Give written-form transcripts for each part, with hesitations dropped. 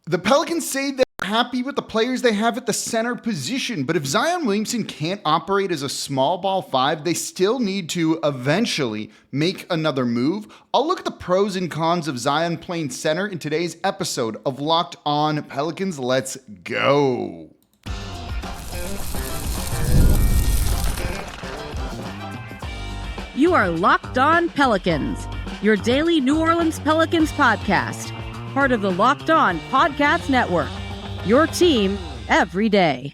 The Pelicans say they're happy with the players they have at the center position, but if Zion Williamson can't operate as a small ball five, they still need to eventually make another move. I'll look at the pros and cons of Zion playing center in today's episode of Locked On Pelicans. Let's go. You are Locked On Pelicans, your daily New Orleans Pelicans podcast. Part of the Locked On Podcast Network, your team every day.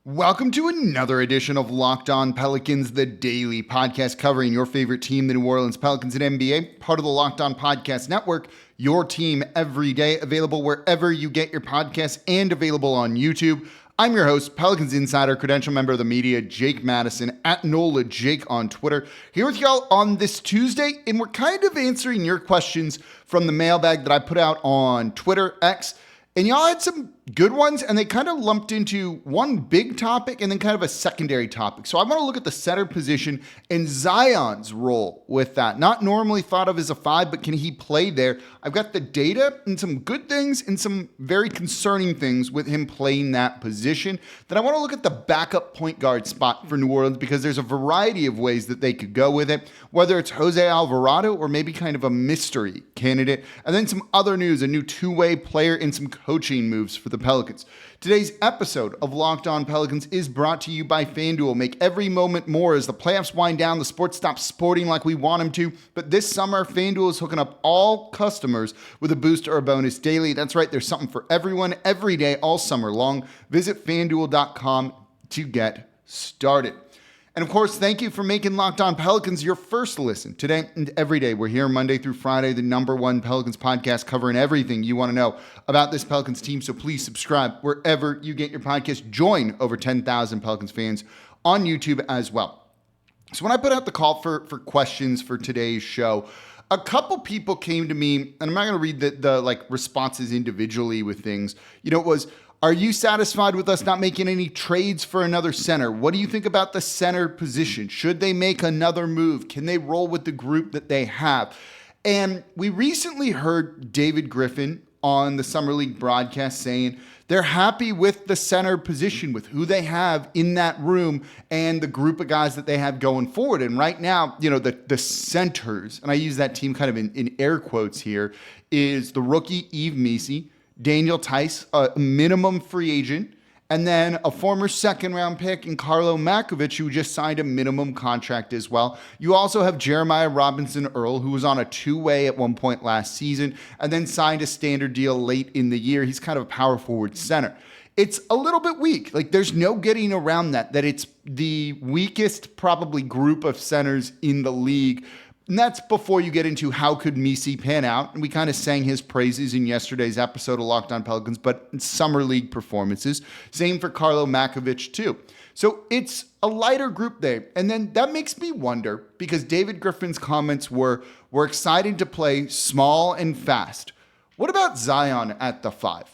Welcome to another edition of Locked On Pelicans, the daily podcast covering your favorite team, the New Orleans Pelicans and NBA, part of the Locked On Podcast Network, your team every day, available wherever you get your podcasts and available on YouTube. I'm your host, Pelicans Insider, credential member of the media, Jake Madison, at NOLA Jake on Twitter, here with y'all on this Tuesday, and we're kind of answering your questions from the mailbag that I put out on Twitter, X, and y'all had some good ones, and they kind of lumped into one big topic and then kind of a secondary topic. So I want to look at the center position and Zion's role with that. Not normally thought of as a five, but can he play there? I've got the data and some good things and some very concerning things with him playing that position. Then I want to look at the backup point guard spot for New Orleans because there's a variety of ways that they could go with it, whether it's Jose Alvarado or maybe kind of a mystery candidate. And then some other news, a new two-way player and some coaching moves for the Pelicans. Today's episode of Locked On Pelicans is brought to you by FanDuel. Make every moment more as the playoffs wind down, the sport stops sporting like we want them to. But this summer, FanDuel is hooking up all customers with a boost or a bonus daily. That's right, there's something for everyone every day, all summer long. Visit FanDuel.com to get started. And of course, thank you for making Locked On Pelicans your first listen today and every day. We're here Monday through Friday, the #1 Pelicans podcast covering everything you want to know about this Pelicans team. So please subscribe wherever you get your podcast. Join over 10,000 Pelicans fans on YouTube as well. So when I put out the call for questions for today's show, a couple people came to me, and I'm not going to read the responses individually with things. It was, are you satisfied with us not making any trades for another center? What do you think about the center position? Should they make another move? Can they roll with the group that they have? And we recently heard David Griffin on the Summer League broadcast saying they're happy with the center position, with who they have in that room and the group of guys that they have going forward. And right now, the centers, and I use that team kind of in air quotes here, is the rookie Yves Missi, Daniel Tice, a minimum free agent, and then a former second-round pick in Carlo Makovic, who just signed a minimum contract as well. You also have Jeremiah Robinson-Earl, who was on a two-way at one point last season, and then signed a standard deal late in the year. He's kind of a power forward center. It's a little bit weak. There's no getting around that it's the weakest probably group of centers in the league. And that's before you get into how could Missi pan out. And we kind of sang his praises in yesterday's episode of Locked On Pelicans, but Summer League performances. Same for Carlo Makovic too. So it's a lighter group there. And then that makes me wonder, because David Griffin's comments were, we're excited to play small and fast. What about Zion at the five?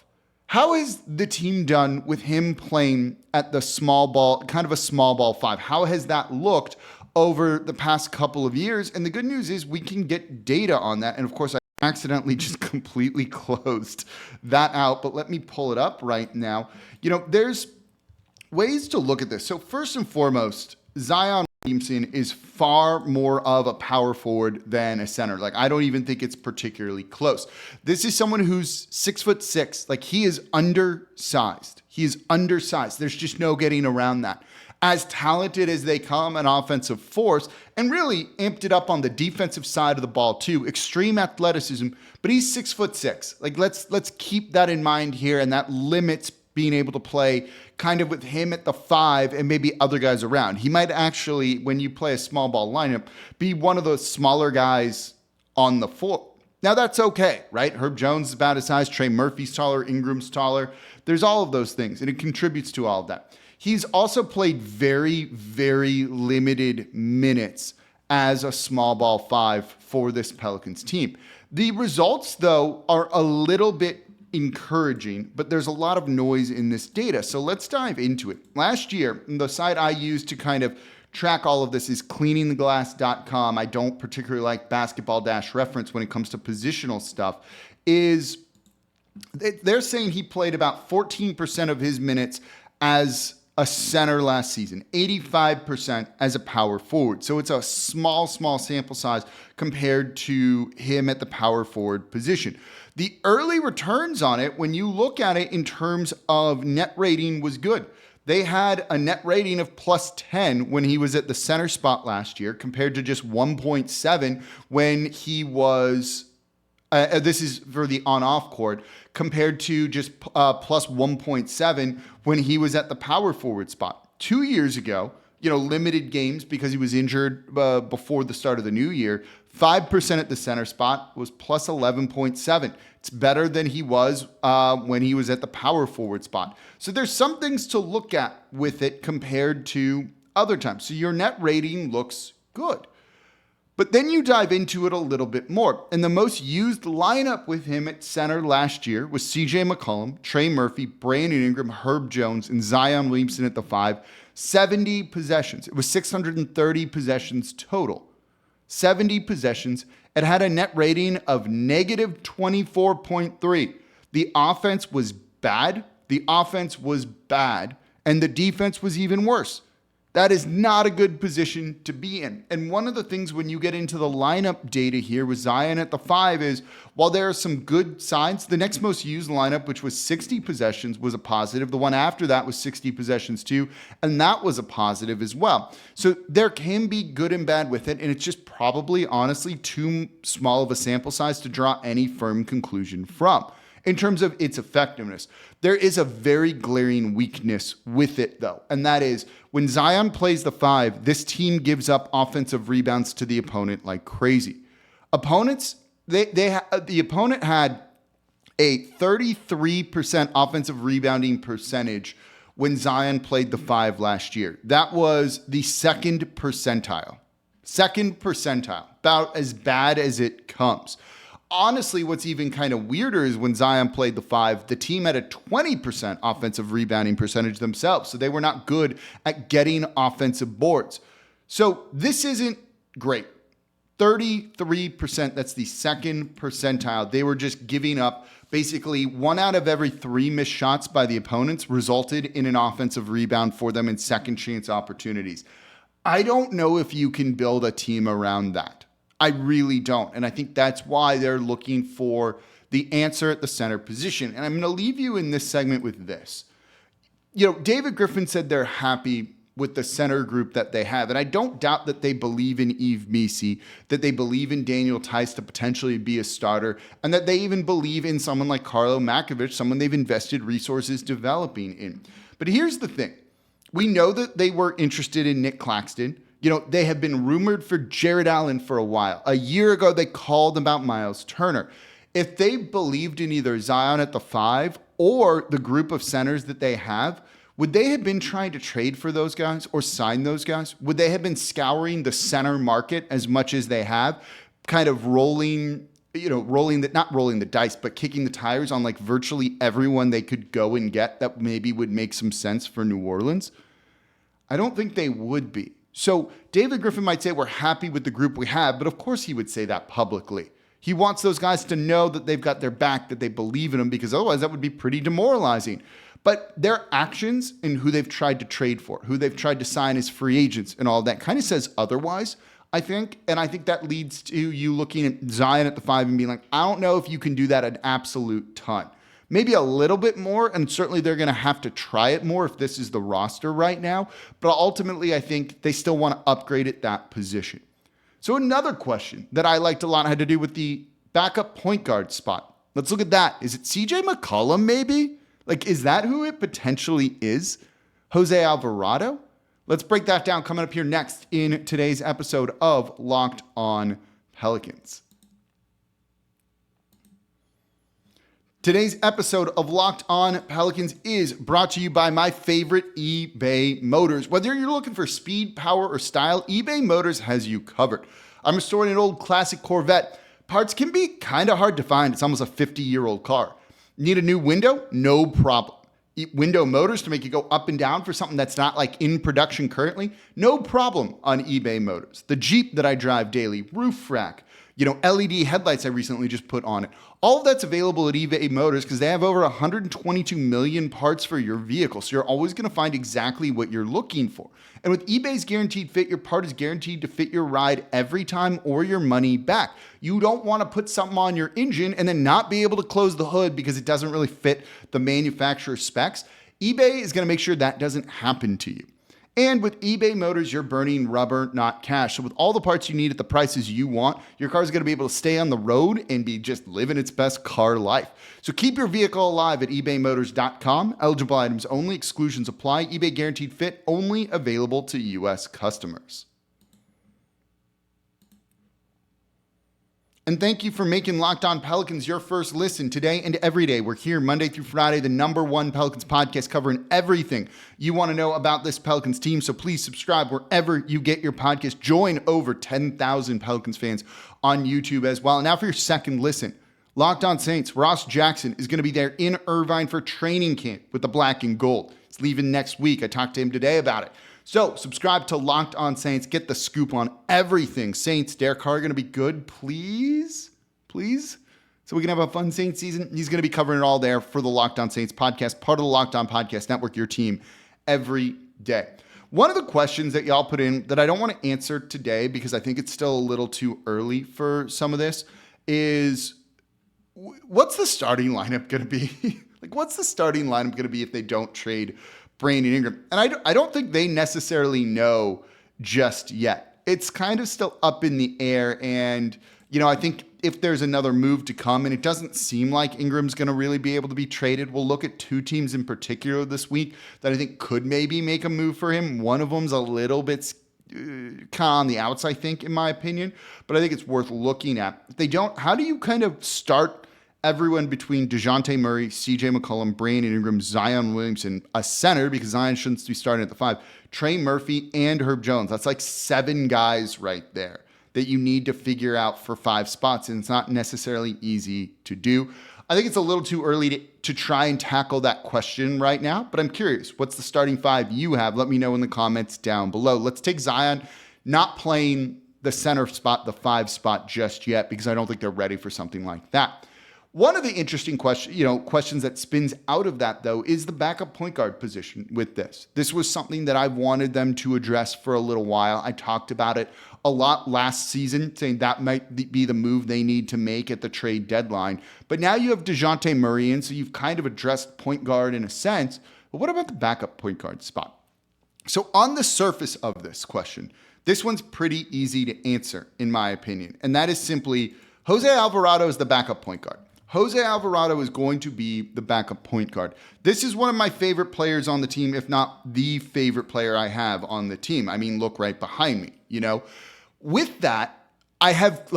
How has the team done with him playing at the small ball, kind of a small ball five? How has that looked over the past couple of years? And the good news is we can get data on that. And of course, I accidentally just completely closed that out, but let me pull it up right now. There's ways to look at this. So first and foremost, Zion Williamson is far more of a power forward than a center. I don't even think it's particularly close. This is someone who's 6'6". He is undersized. He is undersized. There's just no getting around that. As talented as they come, an offensive force, and really amped it up on the defensive side of the ball too. Extreme athleticism, but he's 6'6". Let's keep that in mind here, and that limits being able to play kind of with him at the five and maybe other guys around. He might actually, when you play a small ball lineup, be one of those smaller guys on the floor. Now that's okay, right? Herb Jones is about his size. Trey Murphy's taller. Ingram's taller. There's all of those things, and it contributes to all of that. He's also played very, very limited minutes as a small ball five for this Pelicans team. The results, though, are a little bit encouraging, but there's a lot of noise in this data. So let's dive into it. Last year, the site I used to kind of track all of this is cleaningtheglass.com. I don't particularly like basketball-reference when it comes to positional stuff. Is They're saying he played about 14% of his minutes as a center last season, 85% as a power forward. So it's a small sample size compared to him at the power forward position. The early returns on it, when you look at it in terms of net rating, was good. They had a net rating of plus 10 when he was at the center spot last year, compared to just 1.7 when he was, this is for the on-off court, compared to just plus 1.7 when he was at the power forward spot. 2 years ago, limited games because he was injured before the start of the new year, 5% at the center spot was plus 11.7. It's better than he was when he was at the power forward spot. So there's some things to look at with it compared to other times. So your net rating looks good. But then you dive into it a little bit more. And the most used lineup with him at center last year was CJ McCullum, Trey Murphy, Brandon Ingram, Herb Jones, and Zion Williamson at the 5. 70 possessions. It was 630 possessions total. 70 possessions. It had a net rating of negative 24.3. The offense was bad. And the defense was even worse. That is not a good position to be in. And one of the things when you get into the lineup data here with Zion at the 5 is, while there are some good signs, the next most used lineup, which was 60 possessions, was a positive. The one after that was 60 possessions too, and that was a positive as well. So there can be good and bad with it, and it's just probably, honestly, too small of a sample size to draw any firm conclusion from. In terms of its effectiveness, there is a very glaring weakness with it, though, and that is when Zion plays the 5, this team gives up offensive rebounds to the opponent like crazy. Opponents, the opponent had a 33% offensive rebounding percentage when Zion played the 5 last year. That was the second percentile, about as bad as it comes. Honestly, what's even kind of weirder is when Zion played the 5, the team had a 20% offensive rebounding percentage themselves. So they were not good at getting offensive boards. So this isn't great. 33%, that's the second percentile. They were just giving up basically 1 out of every 3 missed shots by the opponents resulted in an offensive rebound for them in second chance opportunities. I don't know if you can build a team around that. I really don't. And I think that's why they're looking for the answer at the center position. And I'm going to leave you in this segment with this. David Griffin said they're happy with the center group that they have. And I don't doubt that they believe in Yves Missi, that they believe in Daniel Theis to potentially be a starter, and that they even believe in someone like Karlo Makovic, someone they've invested resources developing in. But here's the thing. We know that they were interested in Nick Claxton. They have been rumored for Jared Allen for a while. A year ago, they called about Miles Turner. If they believed in either Zion at the 5 or the group of centers that they have, would they have been trying to trade for those guys or sign those guys? Would they have been scouring the center market as much as they have, kind of not rolling the dice, but kicking the tires on like virtually everyone they could go and get that maybe would make some sense for New Orleans? I don't think they would be. So David Griffin might say we're happy with the group we have, but of course he would say that publicly. He wants those guys to know that they've got their back, that they believe in them, because otherwise that would be pretty demoralizing. But their actions and who they've tried to trade for, who they've tried to sign as free agents and all that kind of says otherwise, I think. And I think that leads to you looking at Zion at the 5 and being like, I don't know if you can do that an absolute ton. Maybe a little bit more, and certainly they're going to have to try it more if this is the roster right now. But ultimately, I think they still want to upgrade at that position. So another question that I liked a lot had to do with the backup point guard spot. Let's look at that. Is it CJ McCullum maybe? Is that who it potentially is? Jose Alvarado? Let's break that down coming up here next in today's episode of Locked On Pelicans. Today's episode of Locked On Pelicans is brought to you by my favorite eBay Motors. Whether you're looking for speed, power, or style, eBay Motors has you covered. I'm restoring an old classic Corvette. Parts can be kind of hard to find. It's almost a 50-year-old car. Need a new window? No problem. Window motors to make you go up and down for something that's not in production currently? No problem on eBay Motors. The Jeep that I drive daily, roof rack. LED headlights I recently just put on it. All of that's available at eBay Motors because they have over 122 million parts for your vehicle. So you're always going to find exactly what you're looking for. And with eBay's Guaranteed Fit, your part is guaranteed to fit your ride every time or your money back. You don't want to put something on your engine and then not be able to close the hood because it doesn't really fit the manufacturer's specs. eBay is going to make sure that doesn't happen to you. And with eBay Motors, you're burning rubber, not cash. So with all the parts you need at the prices you want, your car is going to be able to stay on the road and be just living its best car life. So keep your vehicle alive at ebaymotors.com. Eligible items only. Exclusions apply. eBay Guaranteed Fit only available to U.S. customers. And thank you for making Locked On Pelicans your first listen today and every day. We're here Monday through Friday, the #1 Pelicans podcast covering everything you want to know about this Pelicans team. So please subscribe wherever you get your podcast. Join over 10,000 Pelicans fans on YouTube as well. And now for your second listen, Locked On Saints. Ross Jackson is going to be there in Irvine for training camp with the black and gold. He's leaving next week. I talked to him today about it. So subscribe to Locked On Saints. Get the scoop on everything Saints. Derek Carr going to be good, please? So we can have a fun Saints season. He's going to be covering it all there for the Locked On Saints podcast, part of the Locked On Podcast Network, your team every day. One of the questions that y'all put in that I don't want to answer today because I think it's still a little too early for some of this is, what's the starting lineup going to be? What's the starting lineup going to be if they don't trade Brandon Ingram? And I don't think they necessarily know just yet. It's kind of still up in the air. And, I think if there's another move to come, and it doesn't seem like Ingram's going to really be able to be traded, we'll look at two teams in particular this week that I think could maybe make a move for him. One of them's a little bit kind of on the outs, I think, in my opinion. But I think it's worth looking at. If they don't, how do you kind of start everyone between DeJounte Murray, CJ McCullum, Brandon Ingram, Zion Williamson, a center, because Zion shouldn't be starting at the 5, Trey Murphy, and Herb Jones? That's like 7 guys right there that you need to figure out for 5 spots, and it's not necessarily easy to do. I think it's a little too early to try and tackle that question right now, but I'm curious. What's the starting 5 you have? Let me know in the comments down below. Let's take Zion not playing the center spot, the 5 spot just yet, because I don't think they're ready for something like that. One of the interesting questions that spins out of that, though, is the backup point guard position with this. This was something that I've wanted them to address for a little while. I talked about it a lot last season, saying that might be the move they need to make at the trade deadline. But now you have DeJounte Murray in, so you've kind of addressed point guard in a sense. But what about the backup point guard spot? So on the surface of this question, this one's pretty easy to answer, in my opinion. And that is simply Jose Alvarado is the backup point guard. Jose Alvarado is going to be the backup point guard. This is one of my favorite players on the team, if not the favorite player I have on the team. I mean, look right behind me, With that, I have,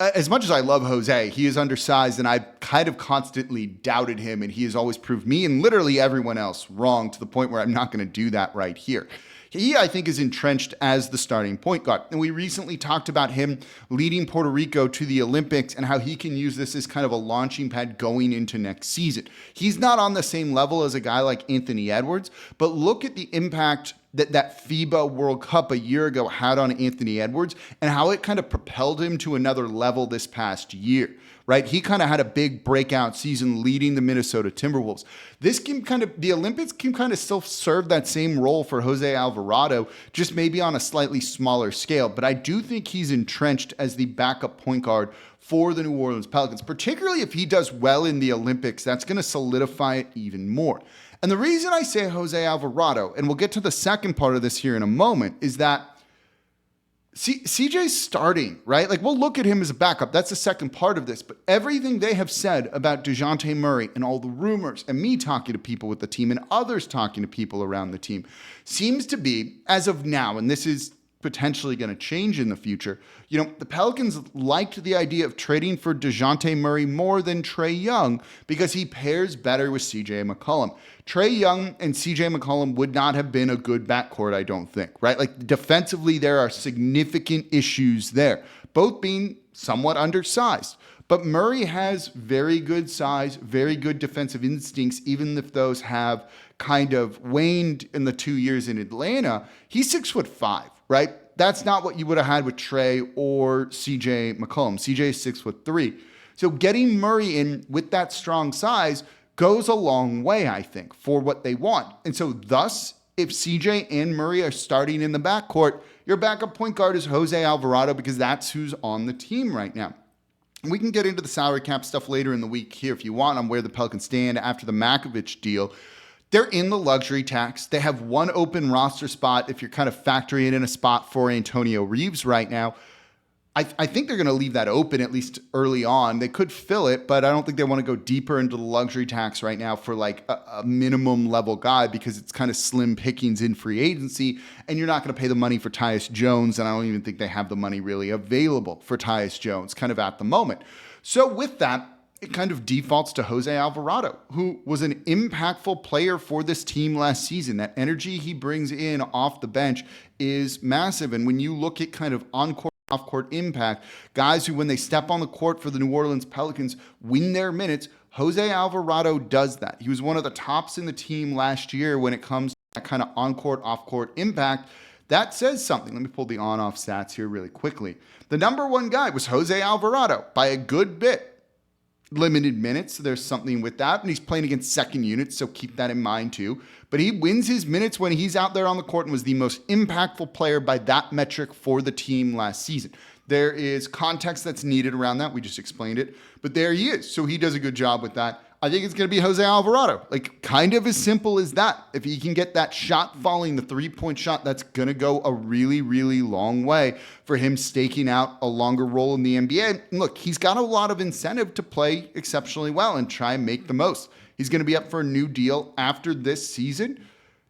as much as I love Jose, he is undersized, and I've kind of constantly doubted him, and he has always proved me and literally everyone else wrong to the point where I'm not going to do that right here. He, I think, is entrenched as the starting point guard. And we recently talked about him leading Puerto Rico to the Olympics and how he can use this as kind of a launching pad going into next season. He's not on the same level as a guy like Anthony Edwards, but look at the impact that FIBA World Cup a year ago had on Anthony Edwards and how it kind of propelled him to another level this past year, right? He kind of had a big breakout season leading the Minnesota Timberwolves. The Olympics can kind of still serve that same role for Jose Alvarado, just maybe on a slightly smaller scale. But I do think he's entrenched as the backup point guard for the New Orleans Pelicans, particularly if he does well in the Olympics. That's going to solidify it even more. And the reason I say Jose Alvarado, and we'll get to the second part of this here in a moment, is that CJ's starting, right? We'll look at him as a backup. That's the second part of this. But everything they have said about DeJounte Murray and all the rumors and me talking to people with the team and others talking to people around the team seems to be, as of now, and this is potentially going to change in the future, the Pelicans liked the idea of trading for DeJounte Murray more than Trae Young because he pairs better with CJ McCullum. Trae Young and CJ McCullum would not have been a good backcourt, I don't think, right? Defensively, there are significant issues there, both being somewhat undersized. But Murray has very good size, very good defensive instincts, even if those have kind of waned in the 2 years in Atlanta. He's 6'5", right? That's not what you would have had with Trey or CJ McCullum. CJ is 6'3". So getting Murray in with that strong size goes a long way, I think, for what they want. And so thus, if CJ and Murray are starting in the backcourt, your backup point guard is Jose Alvarado because that's who's on the team right now. We can get into the salary cap stuff later in the week here if you want on where the Pelicans stand after the Makovich deal. They're in the luxury tax. They have one open roster spot if you're kind of factoring in a spot for Antonio Reeves right now. I think they're going to leave that open at least early on. They could fill it, but I don't think they want to go deeper into the luxury tax right now for like a minimum level guy because it's kind of slim pickings in free agency, and you're not going to pay the money for Tyus Jones, and I don't even think they have the money really available for Tyus Jones kind of at the moment. So with that, it kind of defaults to Jose Alvarado, who was an impactful player for this team last season. That energy he brings in off the bench is massive, and when you look at kind of on-court, off-court impact, guys who, when they step on the court for the New Orleans Pelicans, win their minutes, Jose Alvarado does that. He was one of the tops in the team last year when it comes to that kind of on-court, off-court impact. That says something. Let me pull the on-off stats here really quickly. The number one guy was Jose Alvarado by a good bit. Limited minutes, so there's something with that, and he's playing against second units, so keep that in mind too. But he wins his minutes when he's out there on the court and was the most impactful player by that metric for the team last season. There is context that's needed around that. We just explained it, but there he is. So he does a good job with that. I think it's going to be Jose Alvarado. Like, kind of as simple as that. If he can get that shot falling, the three-point shot, that's going to go a really, really long way for him staking out a longer role in the NBA. And look, he's got a lot of incentive to play exceptionally well and try and make the most. He's going to be up for a new deal after this season.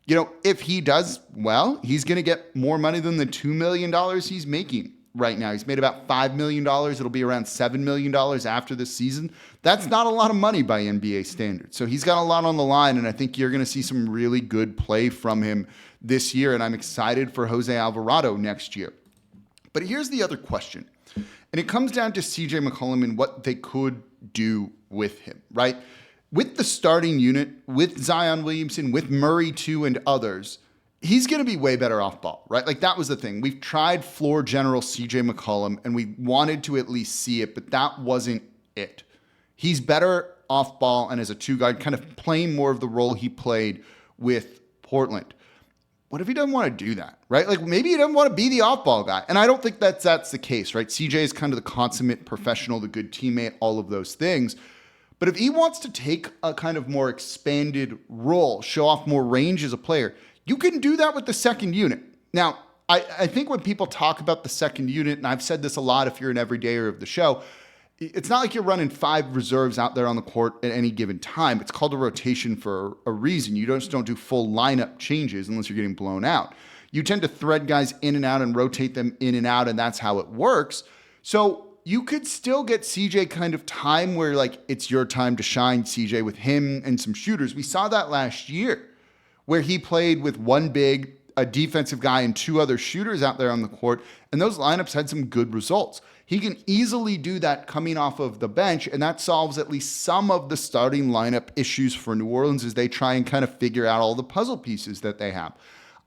You know, if he does well, he's going to get more money than the $2 million he's making right now. He's made about $5 million. It'll be around $7 million after this season. That's not a lot of money by NBA standards. So he's got a lot on the line, and I think you're going to see some really good play from him this year, and I'm excited for Jose Alvarado next year. But here's the other question, and it comes down to CJ McCullum and what they could do with him, right? With the starting unit, with Zion Williamson, with Murray too, and others, he's going to be way better off ball, right? Like, that was the thing. We've tried floor general CJ McCullum, and we wanted to at least see it, but that wasn't it. He's better off ball and as a two guard, kind of playing more of the role he played with Portland. What if he doesn't want to do that, right? Like, maybe he doesn't want to be the off ball guy. And I don't think that's the case, right? CJ is kind of the consummate professional, the good teammate, all of those things. But if he wants to take a kind of more expanded role, show off more range as a player, you can do that with the second unit. Now, I think when people talk about the second unit, and I've said this a lot if you're an everydayer of the show, it's not like you're running 5 reserves out there on the court at any given time. It's called a rotation for a reason. You just don't do full lineup changes unless you're getting blown out. You tend to thread guys in and out and rotate them in and out, and that's how it works. So you could still get CJ kind of time where, like, it's your time to shine, CJ, with him and some shooters. We saw that last year where he played with one big, a defensive guy, and 2 other shooters out there on the court, and those lineups had some good results. He can easily do that coming off of the bench, and that solves at least some of the starting lineup issues for New Orleans as they try and kind of figure out all the puzzle pieces that they have.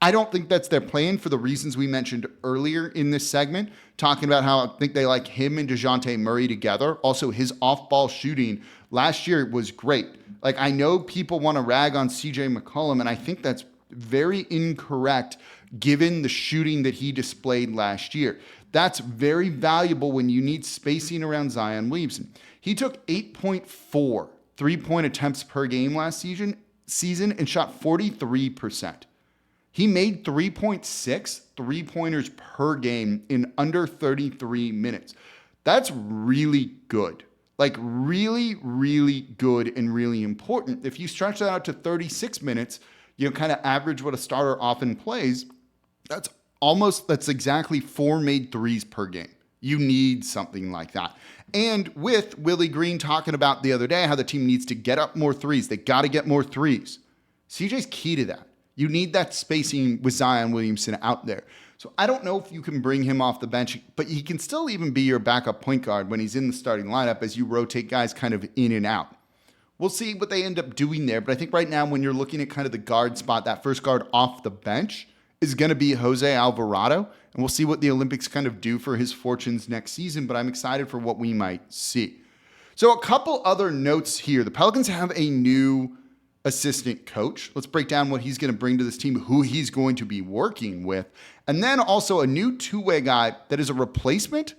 I don't think that's their plan for the reasons we mentioned earlier in this segment, talking about how I think they like him and DeJounte Murray together. Also, his off-ball shooting last year was great. Like, I know people want to rag on CJ McCullum, and I think that's very incorrect given the shooting that he displayed last year. That's very valuable when you need spacing around Zion Williamson. He took 8.4 three-point attempts per game last season and shot 43%. He made 3.6 three-pointers per game in under 33 minutes. That's really good. Like, really, really good and really important. If you stretch that out to 36 minutes, you know, kind of average what a starter often plays, that's exactly 4 made threes per game. You need something like that. And with Willie Green talking about the other day how the team needs to get up more threes, they got to get more threes. CJ's key to that. You need that spacing with Zion Williamson out there. So I don't know if you can bring him off the bench, but he can still even be your backup point guard when he's in the starting lineup as you rotate guys kind of in and out. We'll see what they end up doing there, but I think right now when you're looking at kind of the guard spot, that first guard off the bench is going to be Jose Alvarado, and we'll see what the Olympics kind of do for his fortunes next season, but I'm excited for what we might see. So a couple other notes here. The Pelicans have a new assistant coach. Let's break down what he's going to bring to this team, who he's going to be working with, and then also a new two-way guy that is a replacement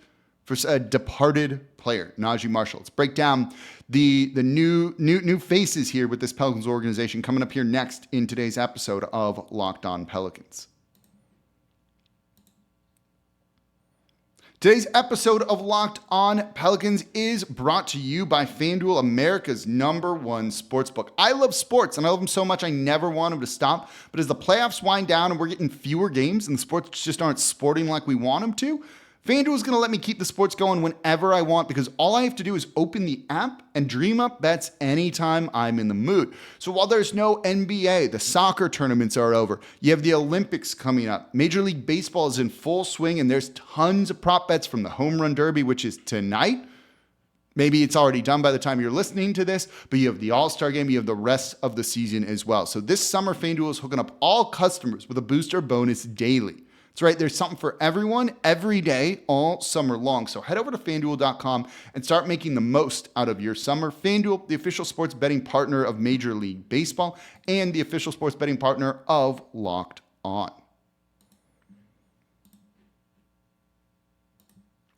for a departed player, Najee Marshall. Let's break down the new faces here with this Pelicans organization coming up here next in today's episode of Locked On Pelicans. Today's episode of Locked On Pelicans is brought to you by FanDuel, America's #1 sportsbook. I love sports, and I love them so much I never want them to stop. But as the playoffs wind down and we're getting fewer games and the sports just aren't sporting like we want them to, FanDuel is going to let me keep the sports going whenever I want because all I have to do is open the app and dream up bets anytime I'm in the mood. So while there's no NBA, the soccer tournaments are over, you have the Olympics coming up, Major League Baseball is in full swing, and there's tons of prop bets from the Home Run Derby, which is tonight. Maybe it's already done by the time you're listening to this, but you have the All-Star Game, you have the rest of the season as well. So this summer, FanDuel is hooking up all customers with a booster bonus daily. That's right, there's something for everyone every day all summer long. So head over to FanDuel.com and start making the most out of your summer. FanDuel, the official sports betting partner of Major League Baseball and the official sports betting partner of Locked On.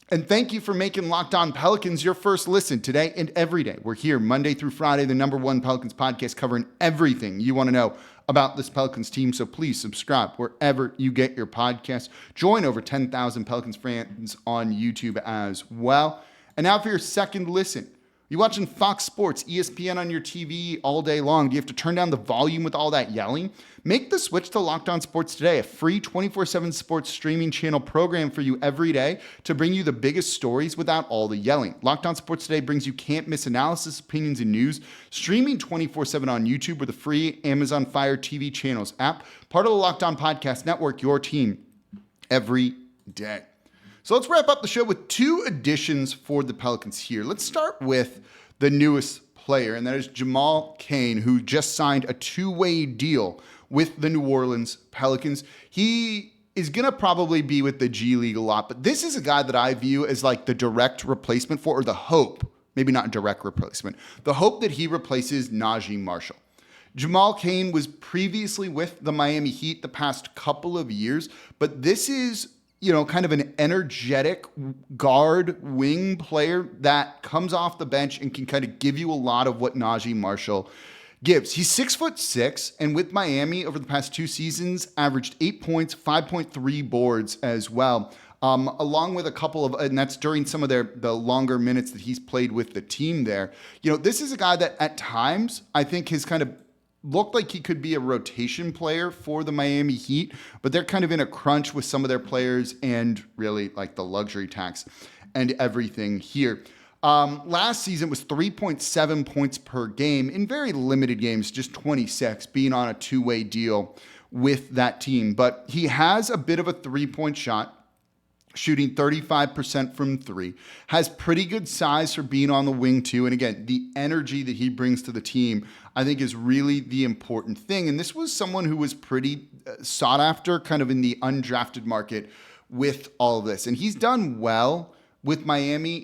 And thank you for making Locked On Pelicans your first listen today and every day. We're here Monday through Friday, the #1 Pelicans podcast covering everything you want to know about this Pelicans team. So please subscribe wherever you get your podcasts. Join over 10,000 Pelicans fans on YouTube as well. And now for your second listen. You watching Fox Sports, ESPN on your TV all day long? Do you have to turn down the volume with all that yelling? Make the switch to Locked On Sports today, a free 24/7 sports streaming channel program for you every day to bring you the biggest stories without all the yelling. Locked On Sports Today brings you can't-miss analysis, opinions, and news, streaming 24/7 on YouTube with the free Amazon Fire TV channels app, part of the Locked On Podcast Network, your team every day. So let's wrap up the show with two additions for the Pelicans here. Let's start with the newest player, and that is Jamal Cain, who just signed a two-way deal with the New Orleans Pelicans. He is going to probably be with the G League a lot, but this is a guy that I view as like the direct replacement for, or the hope, maybe not direct replacement, the hope that he replaces Najee Marshall. Jamal Cain was previously with the Miami Heat the past couple of years, but this is kind of an energetic guard wing player that comes off the bench and can kind of give you a lot of what Najee Marshall gives. He's 6'6", and with Miami over the past 2 seasons, averaged 8 points, 5.3 boards as well. Along with a couple of, and that's during some of the longer minutes that he's played with the team there. This is a guy that at times I think has kind of looked like he could be a rotation player for the Miami Heat, but they're kind of in a crunch with some of their players and really like the luxury tax and everything here. Last season was 3.7 points per game in very limited games, just 26, being on a two-way deal with that team. But he has a bit of a three-point shot, shooting 35% from three, has pretty good size for being on the wing too. And again, the energy that he brings to the team, I think, is really the important thing. And this was someone who was pretty sought after kind of in the undrafted market with all of this. And he's done well with Miami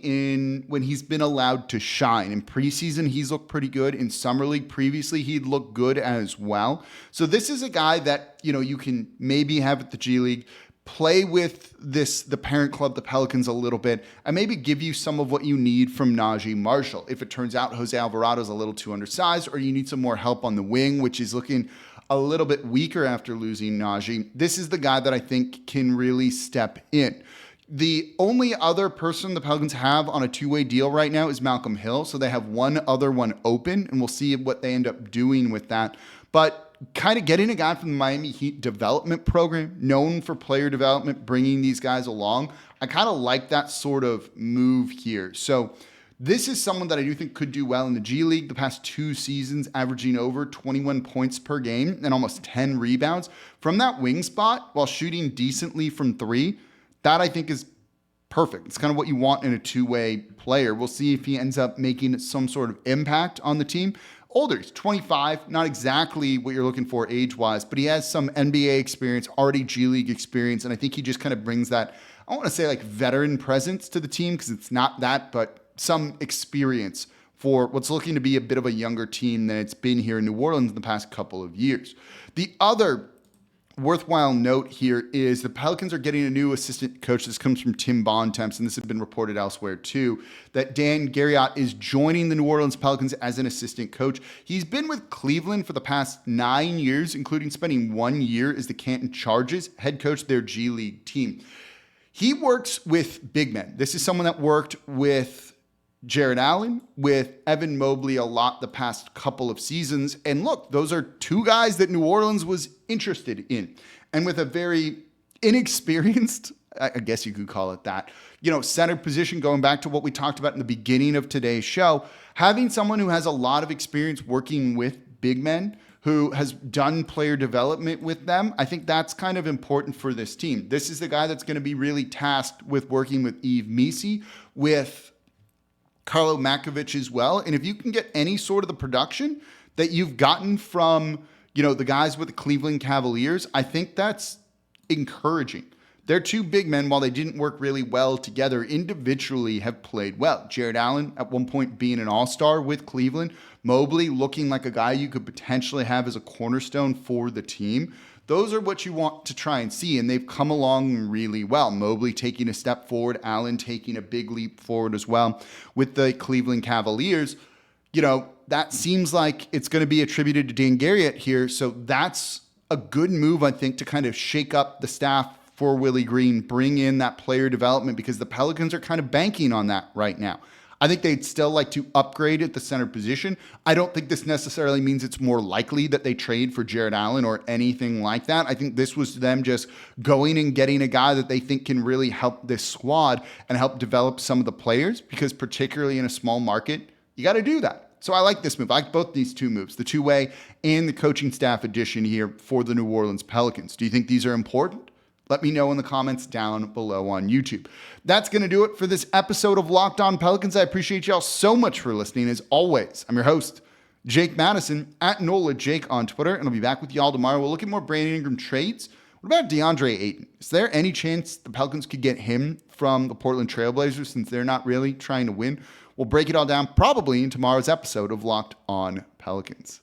when he's been allowed to shine. In preseason, he's looked pretty good. In Summer League previously, he'd looked good as well. So this is a guy that, you can maybe have at the G League, play with the parent club, the Pelicans, a little bit, and maybe give you some of what you need from Najee Marshall. If it turns out Jose Alvarado is a little too undersized, or you need some more help on the wing, which is looking a little bit weaker after losing Najee, this is the guy that I think can really step in. The only other person the Pelicans have on a two-way deal right now is Malcolm Hill, so they have one other one open, and we'll see what they end up doing with that. But kind of getting a guy from the Miami Heat development program, known for player development, bringing these guys along, I kind of like that sort of move here. So this is someone that I do think could do well in the G League the past 2 seasons, averaging over 21 points per game and almost 10 rebounds from that wing spot while shooting decently from three. That I think is perfect. It's kind of what you want in a two-way player. We'll see if he ends up making some sort of impact on the team. older. He's 25, not exactly what you're looking for age-wise, but he has some NBA experience, already G League experience, and I think he just kind of brings that, I don't want to say like veteran presence to the team because it's not that, but some experience for what's looking to be a bit of a younger team than it's been here in New Orleans in the past couple of years. The other worthwhile note here is the Pelicans are getting a new assistant coach. This comes from Tim Bontemps, and this has been reported elsewhere too, that Dan Geriot is joining the New Orleans Pelicans as an assistant coach. He's been with Cleveland for the past 9 years, including spending 1 year as the Canton Charges head coach of their G League team. He works with big men. This is someone that worked with Jared Allen, with Evan Mobley a lot the past couple of seasons. And look, those are two guys that New Orleans was interested in. And with a very inexperienced, I guess you could call it that, center position, going back to what we talked about in the beginning of today's show, having someone who has a lot of experience working with big men, who has done player development with them, I think that's kind of important for this team. This is the guy that's going to be really tasked with working with Yves Missi, with Carlo Makovic as well. And if you can get any sort of the production that you've gotten from, the guys with the Cleveland Cavaliers, I think that's encouraging. Their two big men, while they didn't work really well together, individually have played well. Jared Allen, at one point being an all-star with Cleveland, Mobley looking like a guy you could potentially have as a cornerstone for the team. Those are what you want to try and see, and they've come along really well. Mobley taking a step forward, Allen taking a big leap forward as well. With the Cleveland Cavaliers, that seems like it's going to be attributed to Dan Geriot here, so that's a good move, I think, to kind of shake up the staff for Willie Green, bring in that player development, because the Pelicans are kind of banking on that right now. I think they'd still like to upgrade at the center position. I don't think this necessarily means it's more likely that they trade for Jared Allen or anything like that. I think this was them just going and getting a guy that they think can really help this squad and help develop some of the players, because particularly in a small market, you got to do that. So I like this move. I like both these two moves, the two-way and the coaching staff addition here for the New Orleans Pelicans. Do you think these are important? Let me know in the comments down below on YouTube. That's going to do it for this episode of Locked On Pelicans. I appreciate y'all so much for listening. As always, I'm your host, Jake Madison, at NOLA Jake on Twitter, and I'll be back with y'all tomorrow. We'll look at more Brandon Ingram trades. What about DeAndre Ayton? Is there any chance the Pelicans could get him from the Portland Trailblazers, since they're not really trying to win? We'll break it all down probably in tomorrow's episode of Locked On Pelicans.